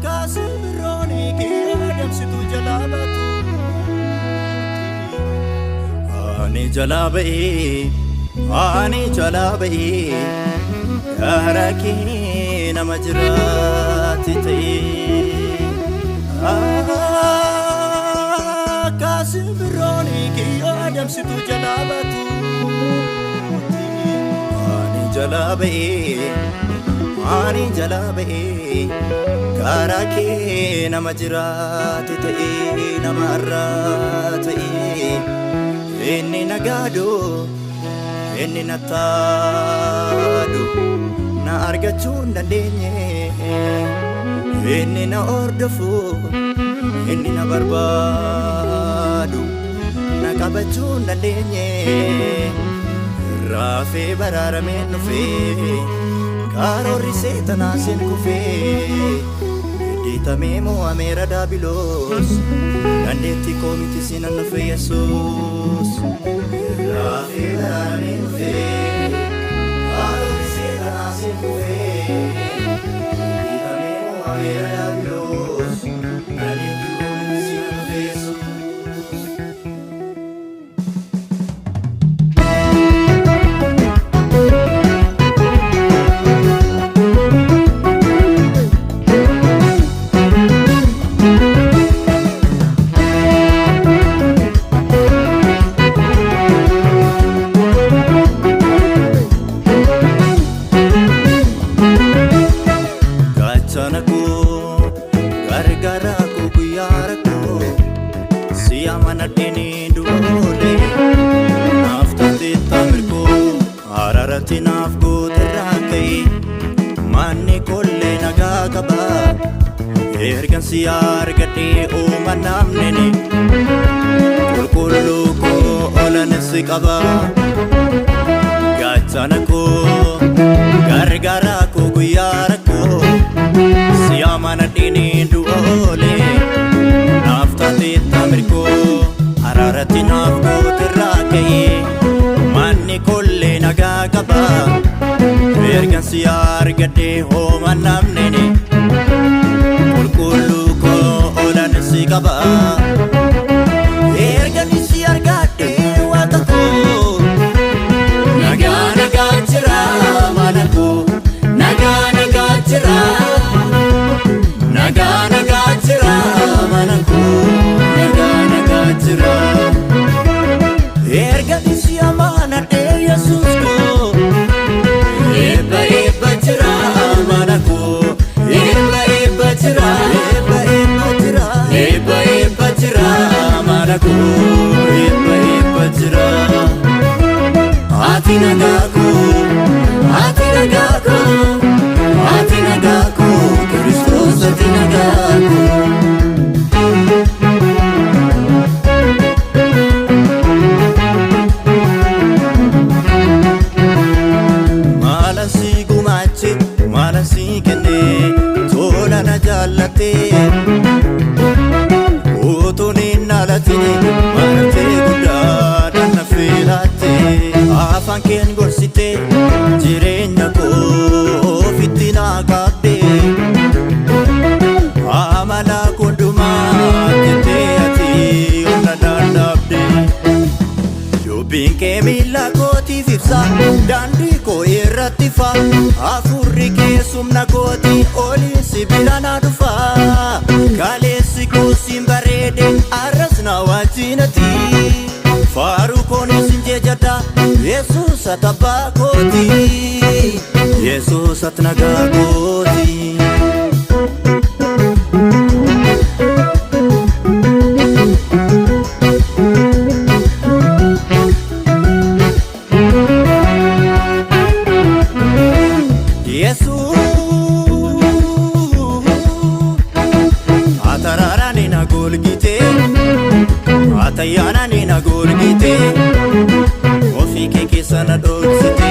Kasironi kiyadam situ jalabatu ani jalabai yaraki namajrati tai Kasironi kiyadam situ jalabatu ani jalabai karaki namajrati tai namarati inni nagadu inni natadu na argachun dandenye inni na ordofu inni na barbadu na kabachun dandenye rafe bararame nufe karori setana sen kufe ditamemo amera dabilos dandetti komiti sinan nufe Jesus rafe bararame nufe karori setana sen kufe ditamemo amera dabilos dandetti komiti sinan nufe Jesus gargaraku guyaraku siyamanadeni dule naftati tamirku ararati nafku terrakai manni kolle nagakaba ergan siyar gadi umanamneni kulkulluku olansikaba gachanaku gargaraku guyaraku siyamanadeni dule naftati tamirku ararati nafku terrakai manni kolle nagakaba ergan siyar gadi umanamneni kulkulluku olansikaba ergan siyar gadi watako nagana gachira manako nagana gachira manako nagana gachira erga siyamana de Jesus ko eba chira manako eba chira manako eba chira ati nagaku Kristus ati nagaku malasi gumachi malasi kende tola na jallate utuni nalatini marte guda danna filate afan ken gorsite jirenya ko fitina kabde amala kunduma kete ati onadandabde yobinke mila koti fifsa dandi ko irratifa afurri ke sumna koti oli sibilana dufa kalesi ko simbarede arasna wajinati faru koni sinje jada Jesus atabakoti Jesus atnagakoti atararani na golgite atayana na golgite ofike kesana dogsite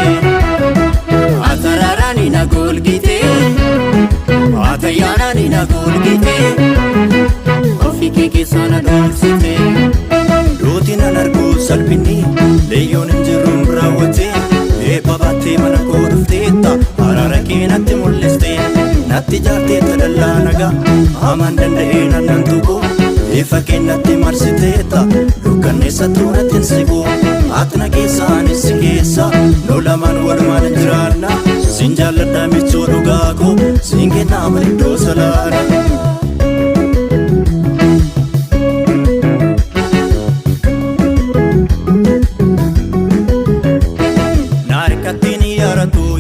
atararani na golgite atayana na golgite ofike kesana dogsite dotina nargo salpini leyon injirum rawate babattee mana koo dhufteetta araara kee natti mul'iste natti jaarteetta dallaa nagaa hamaan danda'een annan tuqu ifa kee natti marsiteetta dukkanneessa tuunatti hin siqu atna keessaanis si keessa nu lamaan walumaan jiraanna sin jaalladha michuu dhugaa koo sin kennaa maliddoo salaana. Katini yaratu